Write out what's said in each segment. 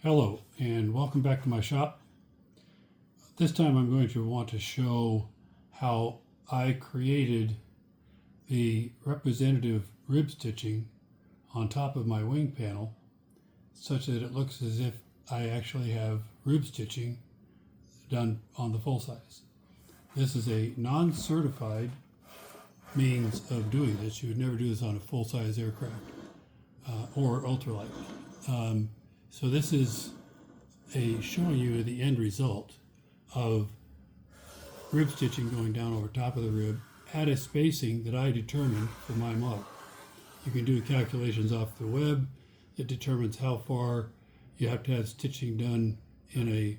Hello and welcome back to my shop. This time I'm going to want to show how I created the representative rib stitching on top of my wing panel such that it looks as if I actually have rib stitching done on the full size. This is a non-certified means of doing this. You would never do this on a full-size aircraft or ultralight. So this is showing you the end result of rib stitching going down over top of the rib at a spacing that I determined for my model. You can do calculations off the web. It determines how far you have to have stitching done in a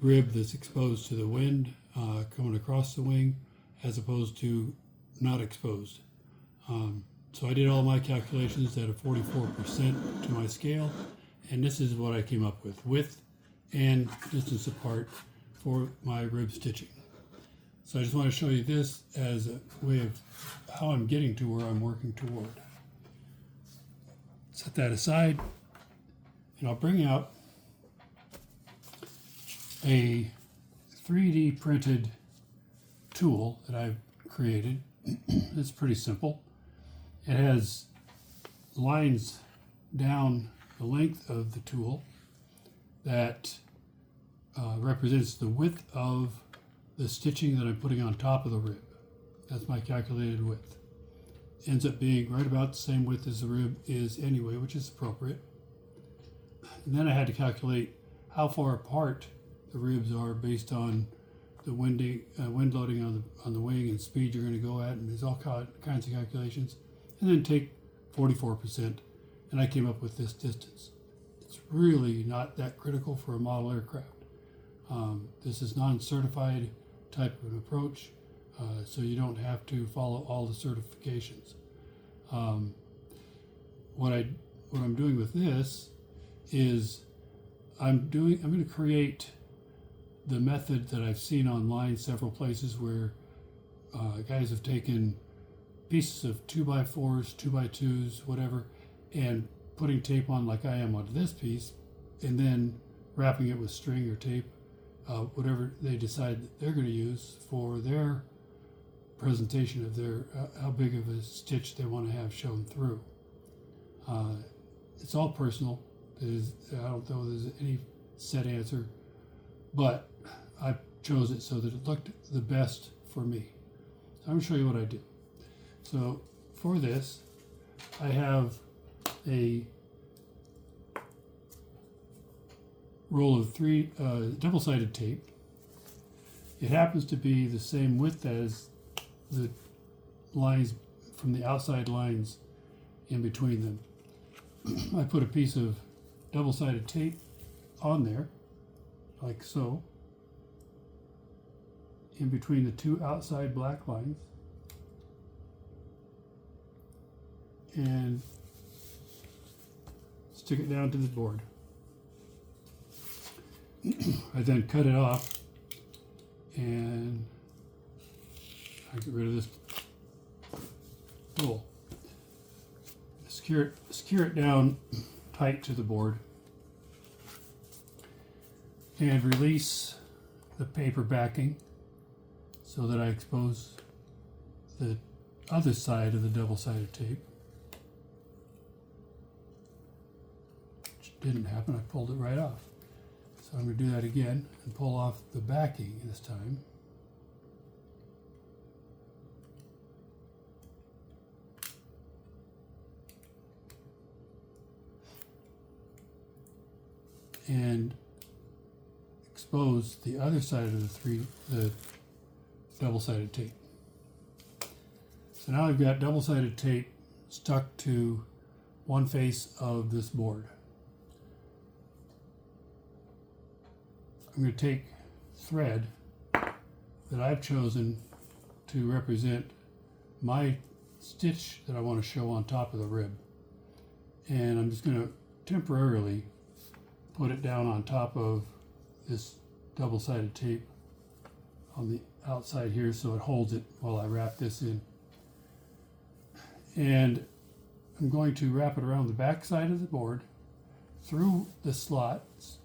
rib that's exposed to the wind coming across the wing as opposed to not exposed. So I did all my calculations at a 44% to my scale, and this is what I came up with, width and distance apart for my rib stitching. So I just want to show you this as a way of how I'm getting to where I'm working toward. Set that aside, and I'll bring out a 3D printed tool that I've created. It's pretty simple. It has lines down the length of the tool that represents the width of the stitching that I'm putting on top of the rib. That's my calculated width. Ends up being right about the same width as the rib is anyway, which is appropriate. And then I had to calculate how far apart the ribs are based on the wind loading on the wing and speed you're going to go at, and there's all kinds of calculations. And then take 44%, and I came up with this distance. It's really not that critical for a model aircraft. This is non-certified type of an approach, so you don't have to follow all the certifications. What I'm doing with this is I'm going to create the method that I've seen online several places where guys have taken pieces of 2x4s, 2x2s, whatever, and putting tape on like I am onto this piece, and then wrapping it with string or tape, whatever they decide that they're going to use for their presentation of their how big of a stitch they want to have shown through. It's all personal. I don't know there's any set answer, but I chose it so that it looked the best for me. So I'm going to show you what I do. So for this, I have a roll of three double-sided tape. It happens to be the same width as the lines from the outside lines in between them. I put a piece of double-sided tape on there, like so, in between the two outside black lines, and stick it down to the board. I then cut it off, and I get rid of this tool. Secure it down tight to the board, and release the paper backing so that I expose the other side of the double-sided tape. Which didn't happen, I pulled it right off. So I'm going to do that again and pull off the backing this time. And expose the other side of the double-sided tape. So now I've got double-sided tape stuck to one face of this board. I'm going to take thread that I've chosen to represent my stitch that I want to show on top of the rib, and I'm just going to temporarily put it down on top of this double-sided tape on the outside here so it holds it while I wrap this in. And I'm going to wrap it around the back side of the board through the slots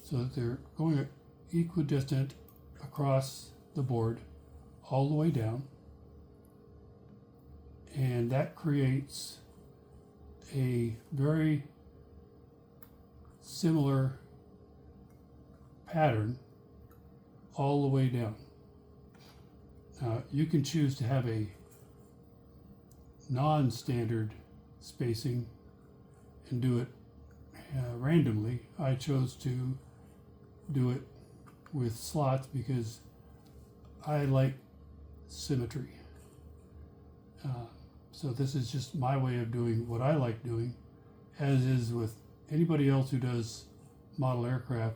so that they're going equidistant across the board all the way down. And that creates a very similar pattern all the way down. You can choose to have a non-standard spacing and do it randomly. I chose to do it with slots because I like symmetry. So this is just my way of doing what I like doing, as is with anybody else who does model aircraft.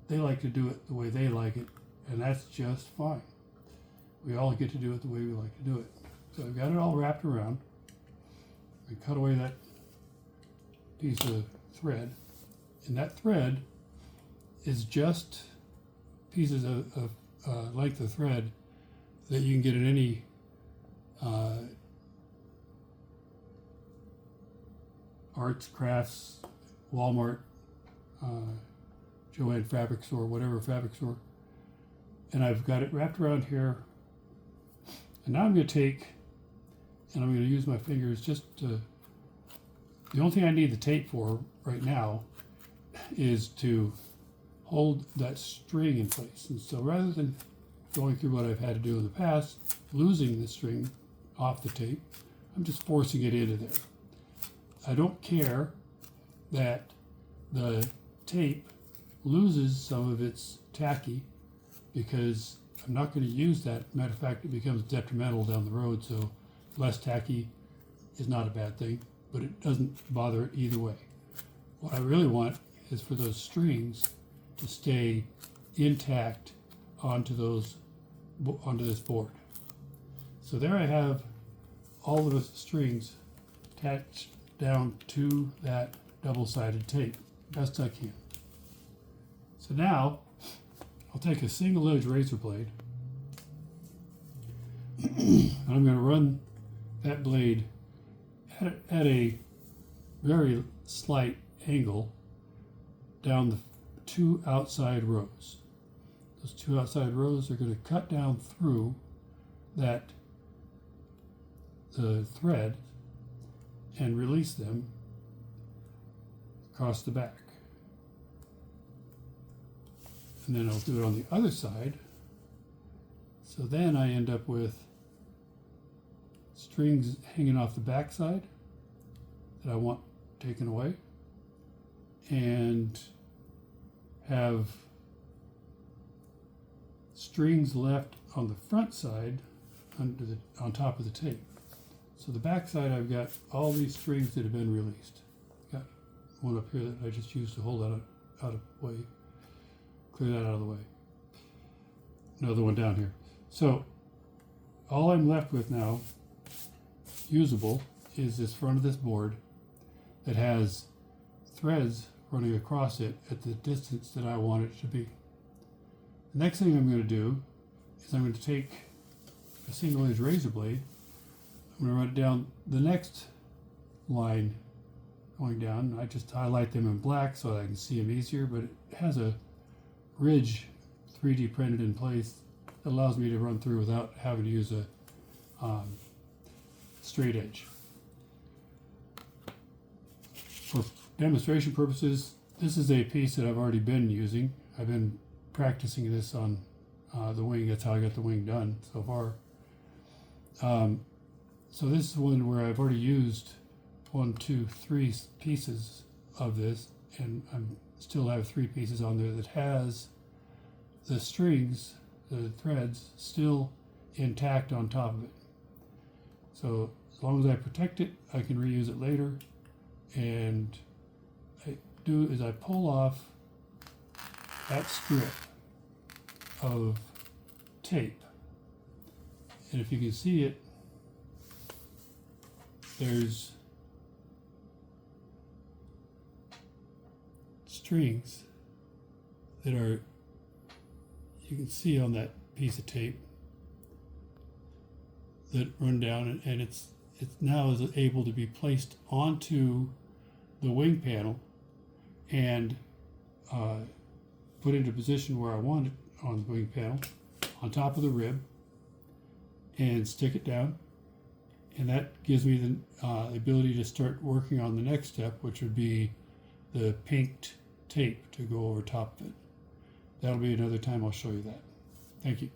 They like to do it the way they like it, and that's just fine. We all get to do it the way we like to do it. So I've got it all wrapped around. We cut away that piece of thread, and that thread is just pieces of length of thread that you can get at any arts, crafts, Walmart, Joann fabric store, whatever fabric store. And I've got it wrapped around here. And now I'm going to take, and I'm going to use my fingers just to, the only thing I need the tape for right now is to hold that string in place. And so rather than going through what I've had to do in the past, losing the string off the tape, I'm just forcing it into there. I don't care that the tape loses some of its tacky because I'm not going to use that. Matter of fact, it becomes detrimental down the road, so less tacky is not a bad thing, but it doesn't bother it either way. What I really want is for those strings to stay intact onto this board. So there I have all of the strings attached down to that double-sided tape, best I can. So now I'll take a single edge razor blade and I'm going to run that blade at a very slight angle down the two outside rows. Those two outside rows are going to cut down through the thread and release them across the back. And then I'll do it on the other side. So then I end up with strings hanging off the back side that I want taken away, and have strings left on the front side on top of the tape. So the back side, I've got all these strings that have been released. Got one up here that I just used to hold that out of the way. Clear that out of the way. Another one down here. So all I'm left with now, usable, is this front of this board that has threads running across it at the distance that I want it to be. The next thing I'm going to do is I'm going to take a single edge razor blade. I'm going to run it down the next line going down. I just highlight them in black so I can see them easier, but it has a ridge 3D printed in place that allows me to run through without having to use a straight edge. For demonstration purposes, this is a piece that I've already been using. I've been practicing this on the wing. That's how I got the wing done so far. So this is one where I've already used 1, 2, 3 pieces of this, and I still have 3 pieces on there that has the strings, the threads, still intact on top of it. So as long as I protect it, I can reuse it later. And I do is I pull off that strip of tape, and if you can see it, there's strings that are, you can see on that piece of tape that run down, and it's now is able to be placed onto the wing panel and put into position where I want it on the wing panel, on top of the rib, and stick it down. And that gives me the ability to start working on the next step, which would be the pinked tape to go over top of it. That'll be another time I'll show you that. Thank you.